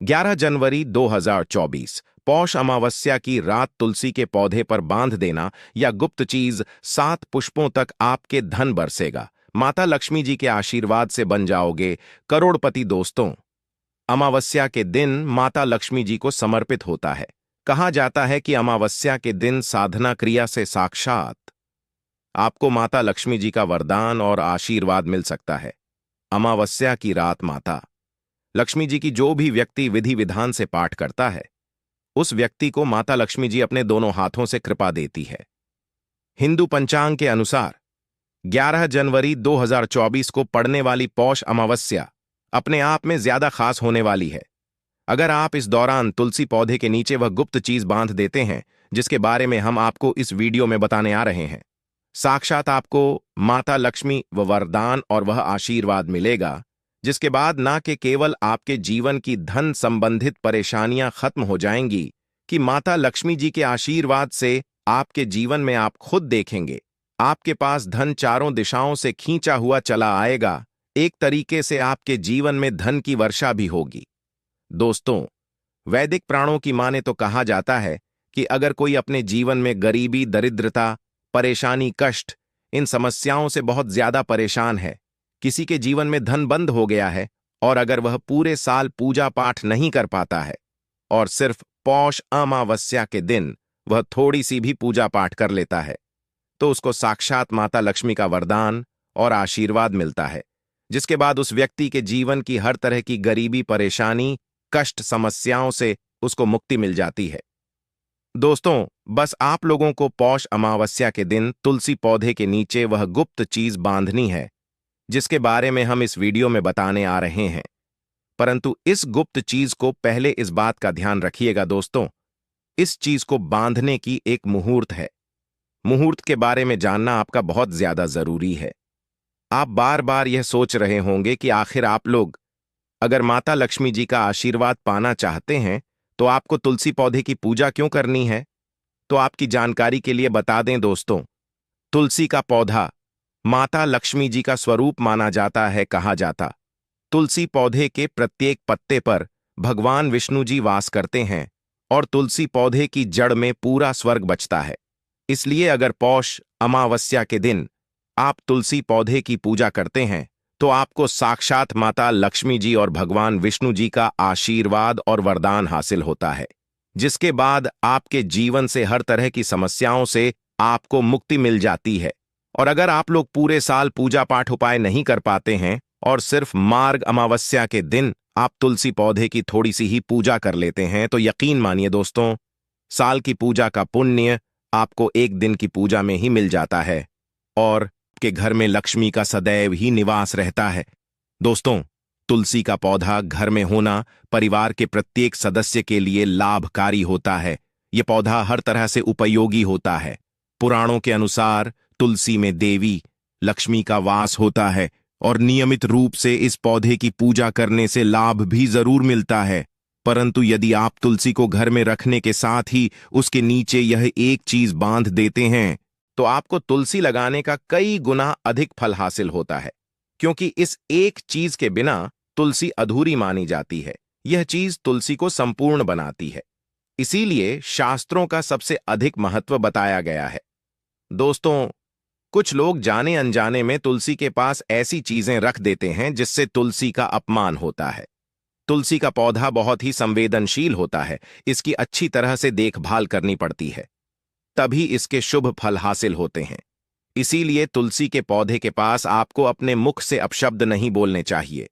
11 जनवरी 2024 पौष अमावस्या की रात तुलसी के पौधे पर बांध देना या गुप्त चीज 7 पुष्पों तक आपके धन बरसेगा। माता लक्ष्मी जी के आशीर्वाद से बन जाओगे करोड़पति। दोस्तों, अमावस्या के दिन माता लक्ष्मी जी को समर्पित होता है। कहा जाता है कि अमावस्या के दिन साधना क्रिया से साक्षात आपको माता लक्ष्मी जी का वरदान और आशीर्वाद मिल सकता है। अमावस्या की रात माता लक्ष्मी जी की जो भी व्यक्ति विधि विधान से पाठ करता है, उस व्यक्ति को माता लक्ष्मी जी अपने दोनों हाथों से कृपा देती है। हिंदू पंचांग के अनुसार 11 जनवरी 2024 को पड़ने वाली पौष अमावस्या अपने आप में ज्यादा खास होने वाली है। अगर आप इस दौरान तुलसी पौधे के नीचे वह गुप्त चीज बांध देते हैं जिसके बारे में हम आपको इस वीडियो में बताने आ रहे हैं, साक्षात आपको माता लक्ष्मी व वरदान और वह आशीर्वाद मिलेगा जिसके बाद ना कि केवल आपके जीवन की धन संबंधित परेशानियां खत्म हो जाएंगी, कि माता लक्ष्मी जी के आशीर्वाद से आपके जीवन में आप खुद देखेंगे आपके पास धन चारों दिशाओं से खींचा हुआ चला आएगा। एक तरीके से आपके जीवन में धन की वर्षा भी होगी। दोस्तों, वैदिक प्राणों की माने तो कहा जाता है कि अगर कोई अपने जीवन में गरीबी, दरिद्रता, परेशानी, कष्ट, इन समस्याओं से बहुत ज्यादा परेशान है, किसी के जीवन में धन बंद हो गया है और अगर वह पूरे साल पूजा पाठ नहीं कर पाता है और सिर्फ पौष अमावस्या के दिन वह थोड़ी सी भी पूजा पाठ कर लेता है, तो उसको साक्षात माता लक्ष्मी का वरदान और आशीर्वाद मिलता है, जिसके बाद उस व्यक्ति के जीवन की हर तरह की गरीबी, परेशानी, कष्ट, समस्याओं से उसको मुक्ति मिल जाती है। दोस्तों, बस आप लोगों को पौष अमावस्या के दिन तुलसी पौधे के नीचे वह गुप्त चीज बांधनी है जिसके बारे में हम इस वीडियो में बताने आ रहे हैं। परंतु इस गुप्त चीज को पहले इस बात का ध्यान रखिएगा दोस्तों, इस चीज को बांधने की एक मुहूर्त है। मुहूर्त के बारे में जानना आपका बहुत ज्यादा जरूरी है। आप बार बार यह सोच रहे होंगे कि आखिर आप लोग अगर माता लक्ष्मी जी का आशीर्वाद पाना चाहते हैं तो आपको तुलसी पौधे की पूजा क्यों करनी है। तो आपकी जानकारी के लिए बता दें दोस्तों, तुलसी का पौधा माता लक्ष्मी जी का स्वरूप माना जाता है। कहा जाता तुलसी पौधे के प्रत्येक पत्ते पर भगवान विष्णु जी वास करते हैं और तुलसी पौधे की जड़ में पूरा स्वर्ग बचता है। इसलिए अगर पौष अमावस्या के दिन आप तुलसी पौधे की पूजा करते हैं तो आपको साक्षात माता लक्ष्मी जी और भगवान विष्णु जी का आशीर्वाद और वरदान हासिल होता है, जिसके बाद आपके जीवन से हर तरह की समस्याओं से आपको मुक्ति मिल जाती है। और अगर आप लोग पूरे साल पूजा पाठ उपाय नहीं कर पाते हैं और सिर्फ मार्ग अमावस्या के दिन आप तुलसी पौधे की थोड़ी सी ही पूजा कर लेते हैं, तो यकीन मानिए दोस्तों, साल की पूजा का पुण्य आपको एक दिन की पूजा में ही मिल जाता है और आपके घर में लक्ष्मी का सदैव ही निवास रहता है। दोस्तों, तुलसी का पौधा घर में होना परिवार के प्रत्येक सदस्य के लिए लाभकारी होता है। यह पौधा हर तरह से उपयोगी होता है। पुराणों के अनुसार तुलसी में देवी लक्ष्मी का वास होता है और नियमित रूप से इस पौधे की पूजा करने से लाभ भी जरूर मिलता है। परंतु यदि आप तुलसी को घर में रखने के साथ ही उसके नीचे यह एक चीज बांध देते हैं तो आपको तुलसी लगाने का कई गुना अधिक फल हासिल होता है, क्योंकि इस एक चीज के बिना तुलसी अधूरी मानी जाती है। यह चीज तुलसी को संपूर्ण बनाती है, इसीलिए शास्त्रों का सबसे अधिक महत्व बताया गया है। दोस्तों, कुछ लोग जाने अनजाने में तुलसी के पास ऐसी चीजें रख देते हैं जिससे तुलसी का अपमान होता है। तुलसी का पौधा बहुत ही संवेदनशील होता है, इसकी अच्छी तरह से देखभाल करनी पड़ती है, तभी इसके शुभ फल हासिल होते हैं। इसीलिए तुलसी के पौधे के पास आपको अपने मुख से अपशब्द नहीं बोलने चाहिए।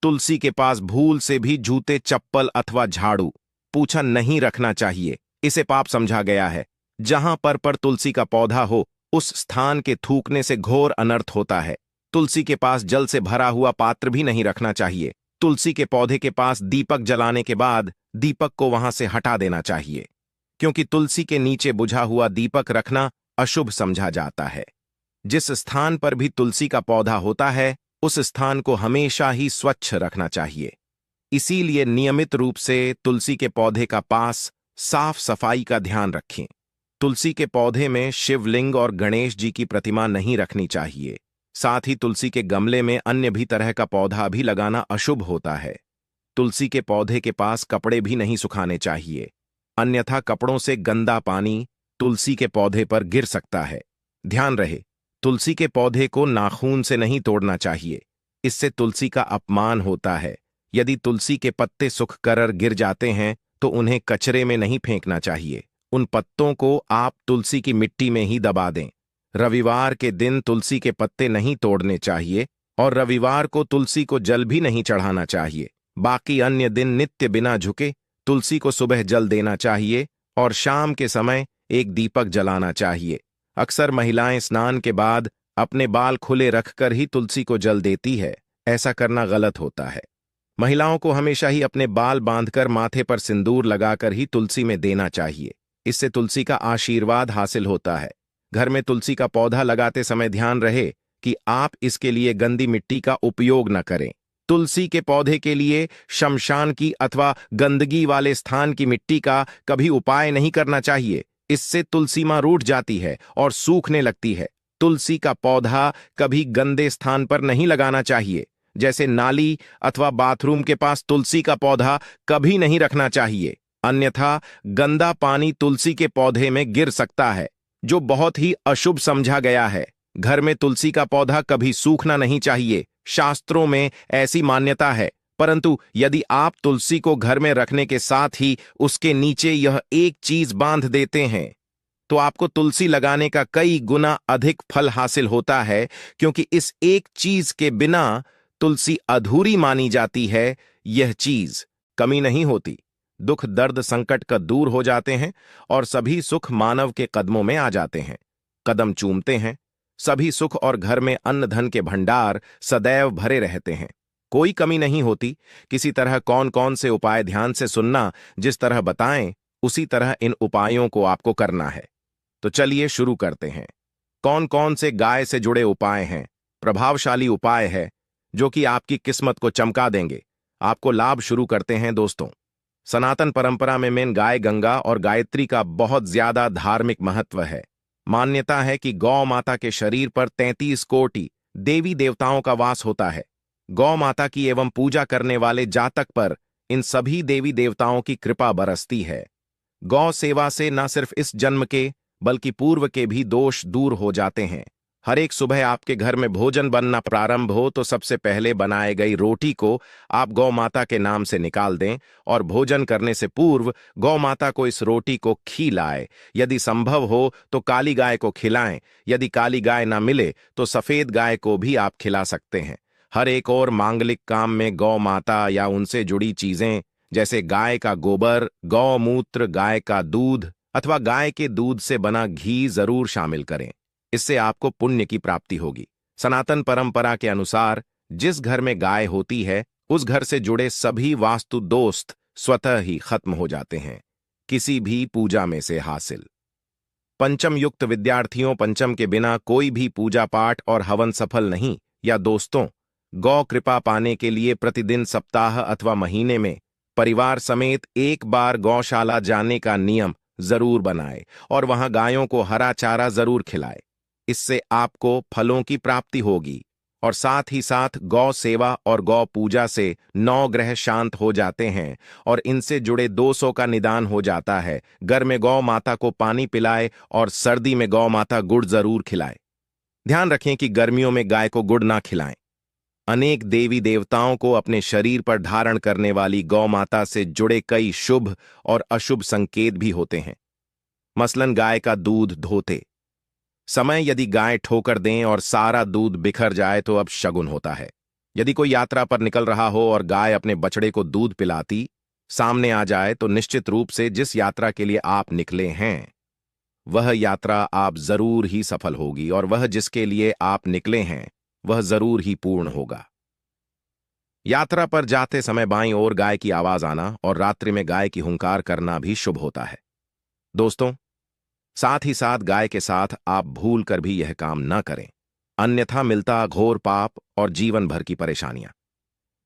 तुलसी के पास भूल से भी जूते, चप्पल अथवा झाड़ू, पूछा नहीं रखना चाहिए। इसे पाप समझा गया है। जहां पर तुलसी का पौधा हो उस स्थान के थूकने से घोर अनर्थ होता है। तुलसी के पास जल से भरा हुआ पात्र भी नहीं रखना चाहिए। तुलसी के पौधे के पास दीपक जलाने के बाद दीपक को वहां से हटा देना चाहिए, क्योंकि तुलसी के नीचे बुझा हुआ दीपक रखना अशुभ समझा जाता है। जिस स्थान पर भी तुलसी का पौधा होता है उस स्थान को हमेशा ही स्वच्छ रखना चाहिए। इसीलिए नियमित रूप से तुलसी के पौधे का पास साफ सफाई का ध्यान रखें। तुलसी के पौधे में शिवलिंग और गणेश जी की प्रतिमा नहीं रखनी चाहिए। साथ ही तुलसी के गमले में अन्य भी तरह का पौधा भी लगाना अशुभ होता है। तुलसी के पौधे के पास कपड़े भी नहीं सुखाने चाहिए, अन्यथा कपड़ों से गंदा पानी तुलसी के पौधे पर गिर सकता है। ध्यान रहे, तुलसी के पौधे को नाखून से नहीं तोड़ना चाहिए, इससे तुलसी का अपमान होता है। यदि तुलसी के पत्ते सूख कर गिर जाते हैं तो उन्हें कचरे में नहीं फेंकना चाहिए, उन पत्तों को आप तुलसी की मिट्टी में ही दबा दें। रविवार के दिन तुलसी के पत्ते नहीं तोड़ने चाहिए और रविवार को तुलसी को जल भी नहीं चढ़ाना चाहिए। बाकी अन्य दिन नित्य बिना झुके तुलसी को सुबह जल देना चाहिए और शाम के समय एक दीपक जलाना चाहिए। अक्सर महिलाएं स्नान के बाद अपने बाल खुले रखकर ही तुलसी को जल देती है, ऐसा करना गलत होता है। महिलाओं को हमेशा ही अपने बाल बांधकर माथे पर सिंदूर लगाकर ही तुलसी में देना चाहिए, इससे तुलसी का आशीर्वाद हासिल होता है। घर में तुलसी का पौधा लगाते समय ध्यान रहे कि आप इसके लिए गंदी मिट्टी का उपयोग न करें। तुलसी के पौधे के लिए शमशान की अथवा गंदगी वाले स्थान की मिट्टी का कभी उपाय नहीं करना चाहिए, इससे तुलसी मां रूठ जाती है और सूखने लगती है। तुलसी का पौधा कभी गंदे स्थान पर नहीं लगाना चाहिए, जैसे नाली अथवा बाथरूम के पास तुलसी का पौधा कभी नहीं रखना चाहिए, अन्यथा गंदा पानी तुलसी के पौधे में गिर सकता है, जो बहुत ही अशुभ समझा गया है। घर में तुलसी का पौधा कभी सूखना नहीं चाहिए, शास्त्रों में ऐसी मान्यता है। परंतु यदि आप तुलसी को घर में रखने के साथ ही उसके नीचे यह एक चीज बांध देते हैं तो आपको तुलसी लगाने का कई गुना अधिक फल हासिल होता है, क्योंकि इस एक चीज के बिना तुलसी अधूरी मानी जाती है। यह चीज कमी नहीं होती, दुख दर्द संकट का दूर हो जाते हैं और सभी सुख मानव के कदमों में आ जाते हैं। कदम चूमते हैं, सभी सुख और घर में अन्न धन के भंडार सदैव भरे रहते हैं, कोई कमी नहीं होती। किसी तरह कौन कौन से उपाय ध्यान से सुनना, जिस तरह बताएं उसी तरह इन उपायों को आपको करना है। तो चलिए शुरू करते हैं। कौन कौन से गाय से जुड़े उपाय हैं, प्रभावशाली उपाय है जो कि आपकी किस्मत को चमका देंगे, आपको लाभ शुरू करते हैं। दोस्तों, सनातन परंपरा में मेन गाय गंगा और गायत्री का बहुत ज्यादा धार्मिक महत्व है। मान्यता है कि गौ माता के शरीर पर 33 कोटि देवी देवताओं का वास होता है। गौ माता की एवं पूजा करने वाले जातक पर इन सभी देवी देवताओं की कृपा बरसती है। गौ सेवा से न सिर्फ इस जन्म के बल्कि पूर्व के भी दोष दूर हो जाते हैं। हर एक सुबह आपके घर में भोजन बनना प्रारंभ हो तो सबसे पहले बनाए गई रोटी को आप गौ माता के नाम से निकाल दें और भोजन करने से पूर्व गौ माता को इस रोटी को खिलाएं। यदि संभव हो तो काली गाय को खिलाएं, यदि काली गाय ना मिले तो सफेद गाय को भी आप खिला सकते हैं। हर एक और मांगलिक काम में गौ माता या उनसे जुड़ी चीजें जैसे गाय का गोबर, गौमूत्र, गाय का दूध अथवा गाय के दूध से बना घी जरूर शामिल करें, इससे आपको पुण्य की प्राप्ति होगी। सनातन परंपरा के अनुसार जिस घर में गाय होती है उस घर से जुड़े सभी वास्तु दोष स्वतः ही खत्म हो जाते हैं, किसी भी पूजा में से हासिल। पंचम युक्त विद्यार्थियों, पंचम के बिना कोई भी पूजा पाठ और हवन सफल नहीं। या दोस्तों, गौ कृपा पाने के लिए प्रतिदिन, सप्ताह अथवा महीने में परिवार समेत एक बार गौशाला जाने का नियम जरूर बनाए और वहां गायों को हरा चारा जरूर खिलाए। इससे आपको फलों की प्राप्ति होगी और साथ ही साथ गौ सेवा और गौ पूजा से 9 ग्रह शांत हो जाते हैं और इनसे जुड़े दोषों का निदान हो जाता है। घर में गौ माता को पानी पिलाए और सर्दी में गौ माता गुड़ जरूर खिलाए। ध्यान रखें कि गर्मियों में गाय को गुड़ ना खिलाएं। अनेक देवी देवताओं को अपने शरीर पर धारण करने वाली गौ माता से जुड़े कई शुभ और अशुभ संकेत भी होते हैं। मसलन गाय का दूध धोते समय यदि गाय ठोकर दें और सारा दूध बिखर जाए तो अब शगुन होता है। यदि कोई यात्रा पर निकल रहा हो और गाय अपने बछड़े को दूध पिलाती सामने आ जाए तो निश्चित रूप से जिस यात्रा के लिए आप निकले हैं वह यात्रा आप जरूर ही सफल होगी और वह जिसके लिए आप निकले हैं वह जरूर ही पूर्ण होगा। यात्रा पर जाते समय बाईं ओर गाय की आवाज आना और रात्रि में गाय की हुंकार करना भी शुभ होता है। दोस्तों, साथ ही साथ गाय के साथ आप भूल कर भी यह काम न करें, अन्यथा मिलता घोर पाप और जीवन भर की परेशानियां।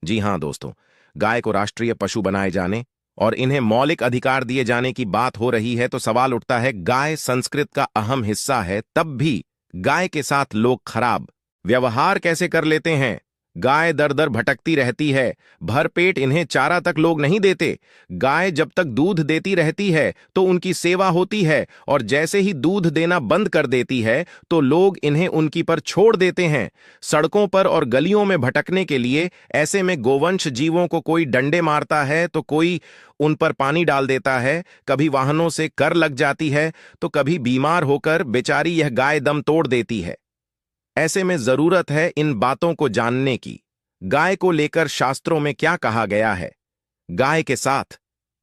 जी हां दोस्तों, गाय को राष्ट्रीय पशु बनाए जाने और इन्हें मौलिक अधिकार दिए जाने की बात हो रही है तो सवाल उठता है, गाय संस्कृत का अहम हिस्सा है, तब भी गाय के साथ लोग खराब व्यवहार कैसे कर लेते हैं? गाय दर दर भटकती रहती है, भरपेट इन्हें चारा तक लोग नहीं देते। गाय जब तक दूध देती रहती है तो उनकी सेवा होती है, और जैसे ही दूध देना बंद कर देती है तो लोग इन्हें उनकी पर छोड़ देते हैं, सड़कों पर और गलियों में भटकने के लिए। ऐसे में गोवंश जीवों को कोई डंडे मारता है तो कोई उन पर पानी डाल देता है, कभी वाहनों से कर लग जाती है तो कभी बीमार होकर बेचारी यह गाय दम तोड़ देती है। ऐसे में जरूरत है इन बातों को जानने की। गाय को लेकर शास्त्रों में क्या कहा गया है? गाय के साथ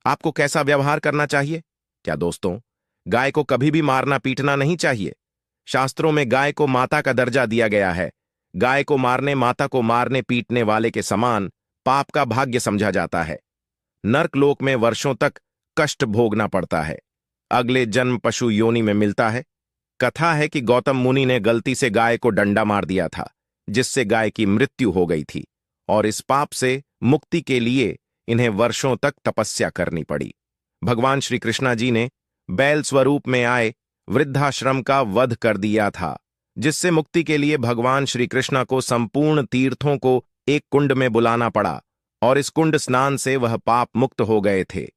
आपको कैसा व्यवहार करना चाहिए? क्या दोस्तों, गाय को कभी भी मारना पीटना नहीं चाहिए। शास्त्रों में गाय को माता का दर्जा दिया गया है। गाय को मारने माता को मारने पीटने वाले के समान पाप का भाग्य समझा जाता है। नर्कलोक में वर्षों तक कष्ट भोगना पड़ता है। अगले जन्म पशु योनि में मिलता है। कथा है कि गौतम मुनि ने गलती से गाय को डंडा मार दिया था, जिससे गाय की मृत्यु हो गई थी, और इस पाप से मुक्ति के लिए इन्हें वर्षों तक तपस्या करनी पड़ी। भगवान श्री कृष्णा जी ने बैल स्वरूप में आए वृद्धाश्रम का वध कर दिया था, जिससे मुक्ति के लिए भगवान श्री कृष्णा को संपूर्ण तीर्थों को एक कुंड में बुलाना पड़ा, और इस कुंड स्नान से वह पाप मुक्त हो गए थे।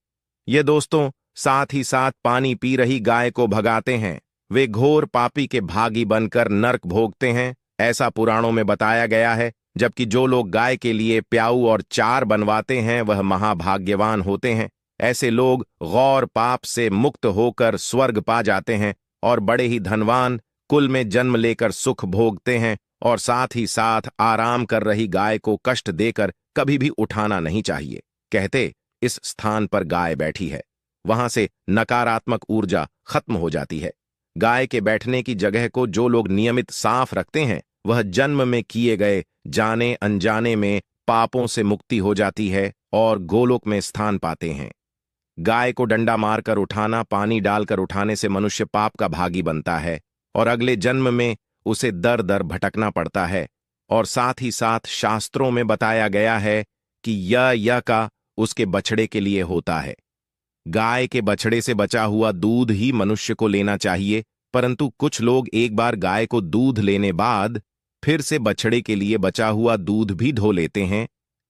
ये दोस्तों साथ ही साथ पानी पी रही गाय को भगाते हैं। वे घोर पापी के भागी बनकर नरक भोगते हैं, ऐसा पुराणों में बताया गया है। जबकि जो लोग गाय के लिए प्याऊ और चार बनवाते हैं वह महाभाग्यवान होते हैं। ऐसे लोग गौर पाप से मुक्त होकर स्वर्ग पा जाते हैं और बड़े ही धनवान कुल में जन्म लेकर सुख भोगते हैं। और साथ ही साथ आराम कर रही गाय को कष्ट देकर कभी भी उठाना नहीं चाहिए। कहते इस स्थान पर गाय बैठी है, वहां से नकारात्मक ऊर्जा खत्म हो जाती है। गाय के बैठने की जगह को जो लोग नियमित साफ रखते हैं वह जन्म में किए गए जाने अनजाने में पापों से मुक्ति हो जाती है और गोलोक में स्थान पाते हैं। गाय को डंडा मारकर उठाना, पानी डालकर उठाने से मनुष्य पाप का भागी बनता है और अगले जन्म में उसे दर दर भटकना पड़ता है। और साथ ही साथ शास्त्रों में बताया गया है कि यह का उसके बछड़े के लिए होता है। गाय के बछड़े से बचा हुआ दूध ही मनुष्य को लेना चाहिए, परंतु कुछ लोग एक बार गाय को दूध लेने बाद फिर से बछड़े के लिए बचा हुआ दूध भी धो लेते हैं।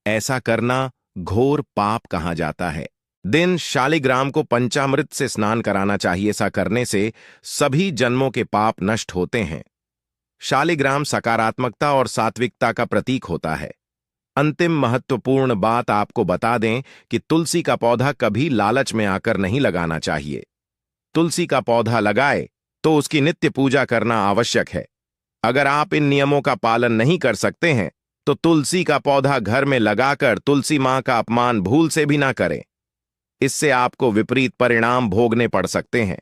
ऐसा करना घोर पाप कहा जाता है। दिन शालिग्राम को पंचामृत से स्नान कराना चाहिए। ऐसा करने से सभी जन्मों के पाप नष्ट होते हैं। शालिग्राम सकारात्मकता और सात्विकता का प्रतीक होता है। अंतिम महत्वपूर्ण बात आपको बता दें कि तुलसी का पौधा कभी लालच में आकर नहीं लगाना चाहिए। तुलसी का पौधा लगाए तो उसकी नित्य पूजा करना आवश्यक है। अगर आप इन नियमों का पालन नहीं कर सकते हैं तो तुलसी का पौधा घर में लगाकर तुलसी मां का अपमान भूल से भी ना करें। इससे आपको विपरीत परिणाम भोगने पड़ सकते हैं।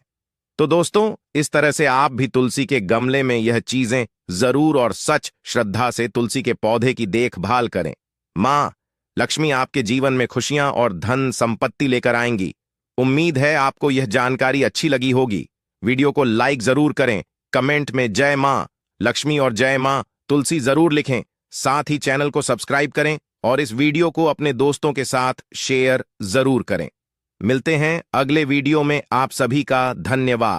तो दोस्तों, इस तरह से आप भी तुलसी के गमले में यह चीजें जरूर और सच श्रद्धा से तुलसी के पौधे की देखभाल करें। मां लक्ष्मी आपके जीवन में खुशियां और धन संपत्ति लेकर आएंगी। उम्मीद है आपको यह जानकारी अच्छी लगी होगी। वीडियो को लाइक जरूर करें, कमेंट में जय मां लक्ष्मी और जय मां तुलसी जरूर लिखें। साथ ही चैनल को सब्सक्राइब करें और इस वीडियो को अपने दोस्तों के साथ शेयर जरूर करें। मिलते हैं अगले वीडियो में। आप सभी का धन्यवाद।